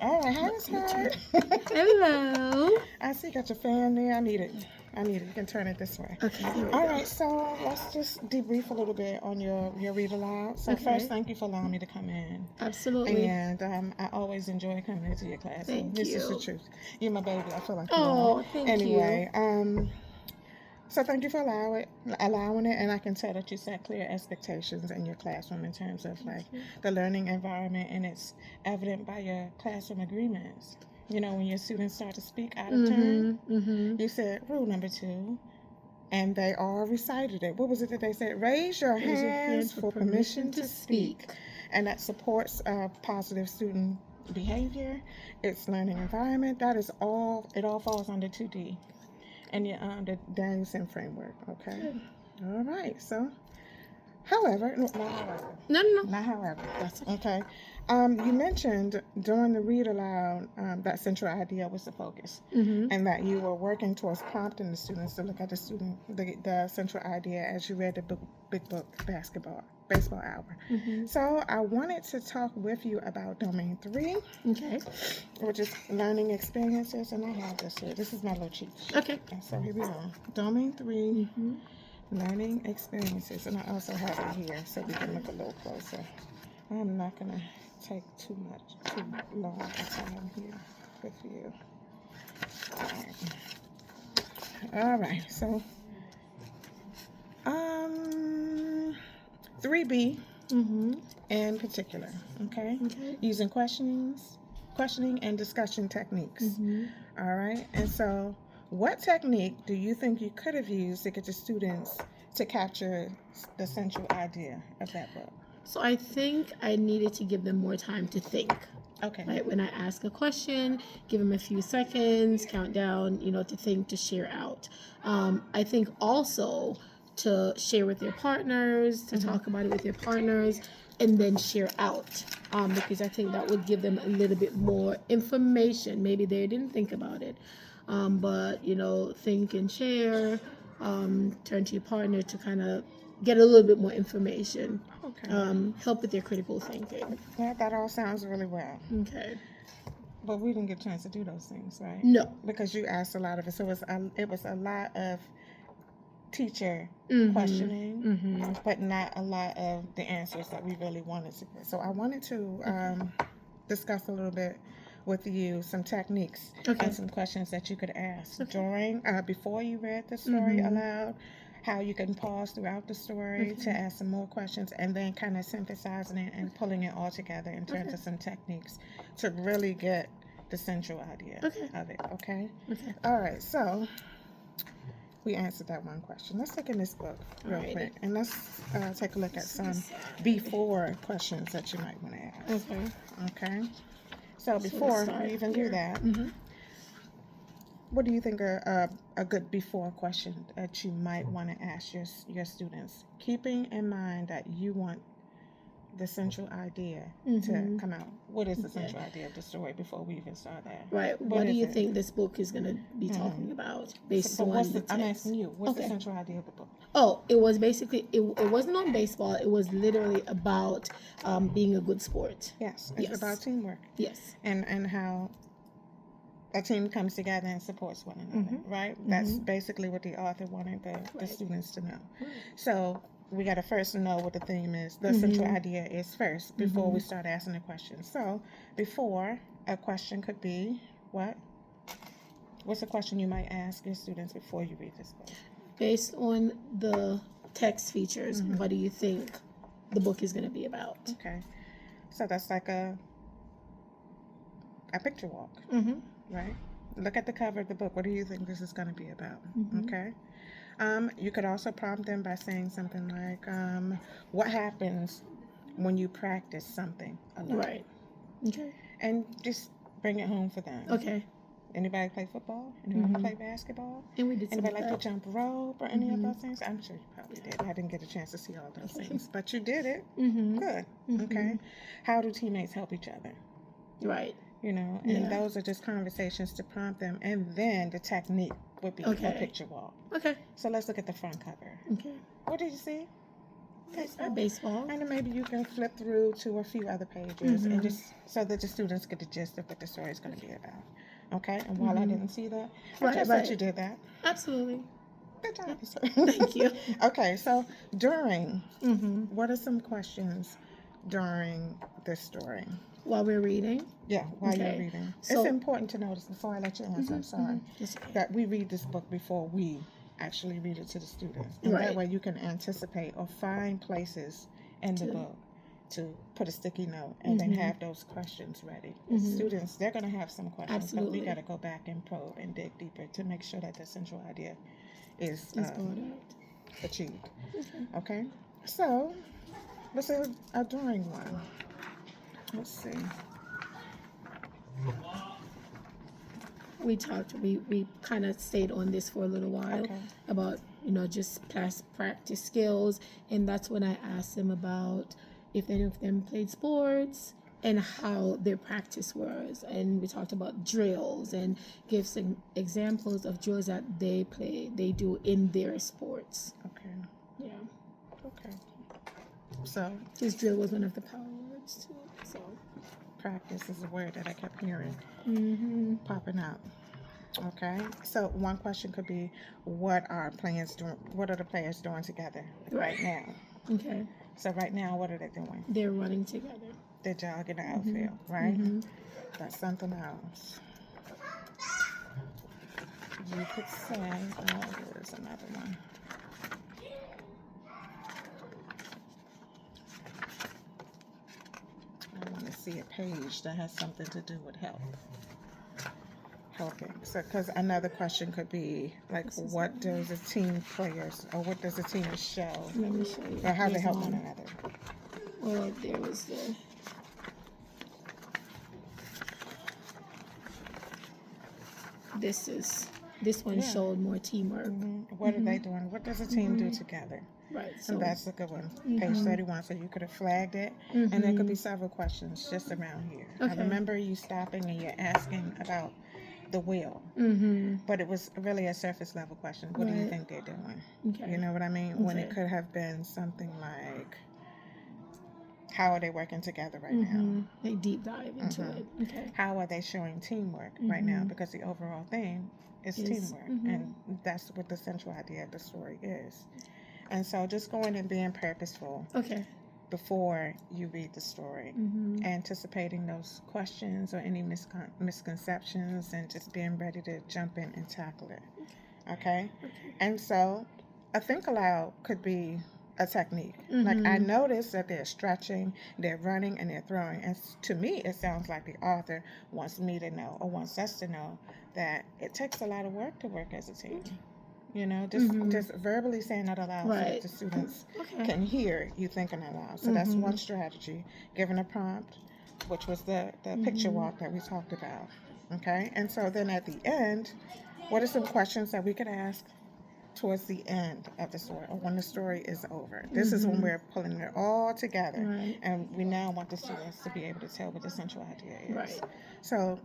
All right, hi, Miss Hart. Hello. I see you got your fan there. I need it. I need it. You can turn it this way. Okay, here we All go. right, so let's just debrief a little bit on your read aloud. So first, Okay, thank you for allowing me to come in. absolutely. And I always enjoy coming into your class. And Thank this is the you. truth. You're my baby. I feel like you are. Oh, thank you. Anyway, so thank you for allowing it, and I can tell that you set clear expectations in your classroom in terms of Thank like you. the learning environment, and it's evident by your classroom agreements. You know, when your students start to speak out of turn, Mm-hmm. you said rule number two, and they all recited it. What was it that they said? Raise your Raise your hand hands for for permission permission to to speak, speak. and that supports positive student behavior. It's learning environment. That is all. It all falls under 2D and the Danielson framework. Okay. Good. All right. So, however, no, not however, No, no, no. not however. That's okay. Okay. You mentioned during the read aloud that central idea was the focus, Mm-hmm. and that you were working towards prompting the students to look at the central idea as you read the big book baseball hour. Mm-hmm. So I wanted to talk with you about domain 3, Okay. which is learning experiences, and I have this here. This is my little cheat sheet. Okay. And so here we go. Domain 3, Mm-hmm. learning experiences, and I also have it here so we can look a little closer. I'm not gonna take too long a time here with you. All right. So, um, 3B Mm-hmm. in particular. Okay, Okay. using questioning and discussion techniques. Mm-hmm. All right. And so, what technique do you think you could have used to get the students to capture the central idea of that book? So I think I needed to give them more time to think. Okay. Right, when I ask a question, give them a few seconds, count down, to think, to share out. I think also to share with their partners, to talk about it with their partners, and then share out. Because I think that would give them a little bit more information. Maybe they didn't think about it, but think and share. Turn to your partner to kind of get a little bit more information. Okay. Help with their critical thinking. Yeah, that all sounds really well. Okay. But we didn't get a chance to do those things, right? No. Because you asked a lot of it. So it was a lot of teacher Mm-hmm. questioning, Mm-hmm. but not a lot of the answers that we really wanted to get. So I wanted to discuss a little bit with you some techniques Okay. and some questions that you could ask Okay. during before you read the story Mm-hmm. aloud, how you can pause throughout the story to ask some more questions, and then kind of synthesizing it and pulling it all together in terms of some techniques to really get the central idea of it. Okay. Okay. All right. So we answered that one question. Let's look in this book real Alrighty. quick, and let's take a look at some before questions that you might want to ask. Okay. Okay. So let's before start we even here. do that, Mm-hmm. what do you think are a good before question that you might want to ask your students, keeping in mind that you want the central idea to come out? What is the central idea of the story before we even start that? Right. What do you think this book is going to be talking about based But on the I'm text? asking you, what's the central idea of the book? Oh, it was basically it wasn't on baseball. It was literally about being a good sport. Yes, it's about teamwork. Yes. And how a team comes together and supports one another, right? That's basically what the author wanted the students to know. So we got to first know what the theme is. The central idea is first before we start asking the questions. So before, a question could be what? What's a question you might ask your students before you read this book? Based on the text features, what do you think the book is going to be about? Okay. So that's like a picture walk, right? Look at the cover of the book. What do you think this is going to be about? Okay. You could also prompt them by saying something like, what happens when you practice something a lot? Right. Okay. And just bring it home for them. Okay. Anybody play football? Anybody play basketball? And we did Anybody like to jump rope or any of those things? I'm sure you probably did. I didn't get a chance to see all those things, but you did it. Good. Okay. How do teammates help each other? Right. And those are just conversations to prompt them. And then the technique would be a picture walk. Okay. So let's look at the front cover. Okay. What did you see? baseball. And then maybe you can flip through to a few other pages and just so that the students get the gist of what the story is going to be about. Okay? And while I didn't see that, I just thought you did that. Absolutely. Good job. Thank you. Okay, so during, what are some questions during this story? While we're reading? Yeah, while you're reading. So, it's important to notice, before I let you answer, I'm sorry, that we read this book before we actually read it to the students. And that way you can anticipate or find places in the book to put a sticky note and then have those questions ready. The students, they're going to have some questions, but we got to go back and probe and dig deeper to make sure that the central idea is achieved. Okay? So, let's say a drawing one. Let's see. We kind of stayed on this for a little while about, just past practice skills. And that's when I asked them about if any of them played sports and how their practice was. And we talked about drills and give some examples of drills that they do in their sports. Okay. Yeah. Okay. So his drill was one of the power words too. So practice is a word that I kept hearing popping up. Okay. So one question could be, what are the players doing together right now? Okay. So right now, what are they doing? They're running together. They're jogging the outfield, right? That's something else. You could say, there's another one. I want to see a page that has something to do with helping. So, because another question could be like, what does the team players, or what does the team show? Let me show you. Or how they help one another. Well, there was the. This one showed more teamwork. What are they doing? What does a team do together? Right. So that's a good one. Page 31. So you could have flagged it, and there could be several questions just around here. I remember you stopping and you're asking about the wheel, but it was really a surface level question. What do you think they're doing? You know what I mean? When it could have been something like, how are they working together right now? They deep dive into it. Okay. How are they showing teamwork right now? Because the overall theme is teamwork, and that's what the central idea of the story is. And so just going and being purposeful before you read the story, anticipating those questions or any misconceptions, and just being ready to jump in and tackle it. Okay? And so a think aloud could be a technique. Like, I noticed that they're stretching, they're running, and they're throwing. And to me, it sounds like the author wants me to know, or wants us to know, that it takes a lot of work to work as a team. You know, just verbally saying that aloud so that the students can hear you thinking aloud. So that's one strategy. Giving a prompt, which was the picture walk that we talked about. Okay? And so then at the end, what are some questions that we could ask towards the end of the story, or when the story is over? This is when we're pulling it all together, and we now want the students to be able to tell what the central idea is. So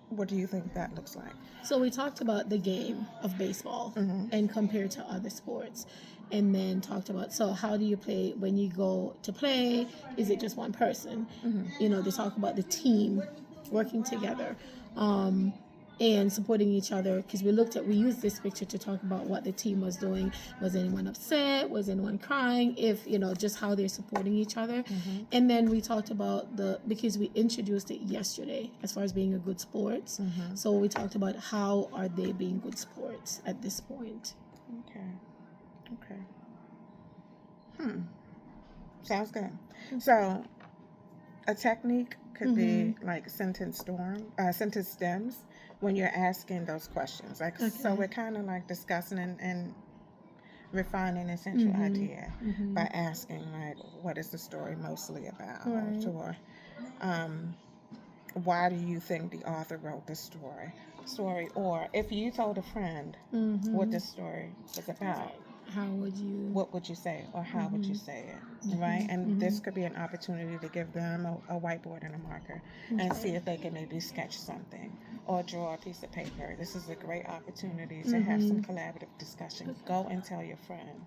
what do you think that looks like? So we talked about the game of baseball and compared to other sports, and then talked about, so how do you play when you go to play? Is it just one person? You know, they talk about the team working together. And supporting each other, because we used this picture to talk about what the team was doing. Was anyone upset? Was anyone crying? If, just how they're supporting each other. And then we talked about because we introduced it yesterday as far as being a good sports. So we talked about how are they being good sports at this point. Okay. Sounds good. So a technique could be like sentence stems, when you're asking those questions. Like, so we're kind of like discussing and refining the central idea by asking, like, what is the story mostly about? Or why do you think the author wrote this story? Or if you told a friend what this story was about, what would you say, or how would you say it, right? And this could be an opportunity to give them a whiteboard and a marker and see if they can maybe sketch something or draw a piece of paper. This is a great opportunity to have some collaborative discussion. Go and tell your friend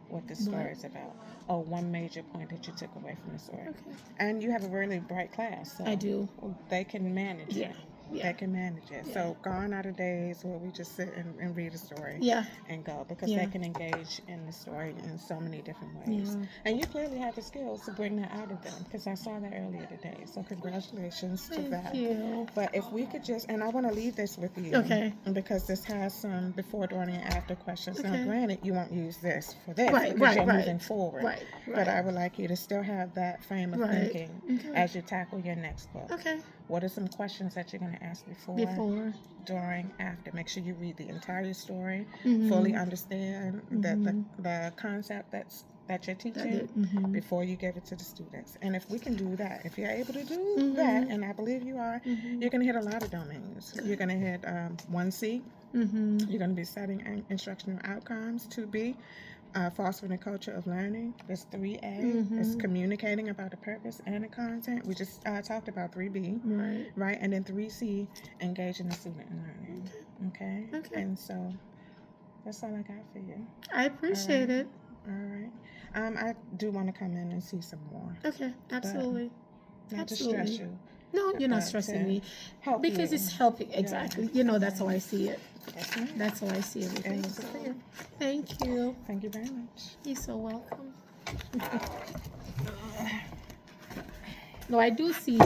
what the story is about, or one major point that you took away from the story. Okay. And you have a really bright class, so I do. they can manage it. Yeah. They can manage it. So gone are the days where we just sit and read a story and go, because they can engage in the story in so many different ways. And you clearly have the skills to bring that out of them, because I saw that earlier today. So congratulations to that. Thank you. But if we could just, and I want to leave this with you, because this has some before, during, and after questions. Now, granted, you won't use this for this because you're moving forward. But I would like you to still have that frame of thinking as you tackle your next book. Okay. What are some questions that you're going to ask before, during, after? Make sure you read the entire story, fully understand the concept that you're teaching before you give it to the students. And if we can do that, if you're able to do that, and I believe you are, you're going to hit a lot of domains. You're going to hit 1C. You're going to be setting instructional outcomes. 2B. Fostering a culture of learning. There's 3A. It's communicating about the purpose and the content. We just talked about 3B. Right? And then 3C, engaging the student in learning. Okay? And so that's all I got for you. I appreciate it. All right. I do want to come in and see some more. Okay, absolutely. Not to stress you. No, you're not stressing me. Because it's helping. Exactly. You know, that's how I see it. That's how I see everything. So, thank you. Thank you very much. You're so welcome. No, I do see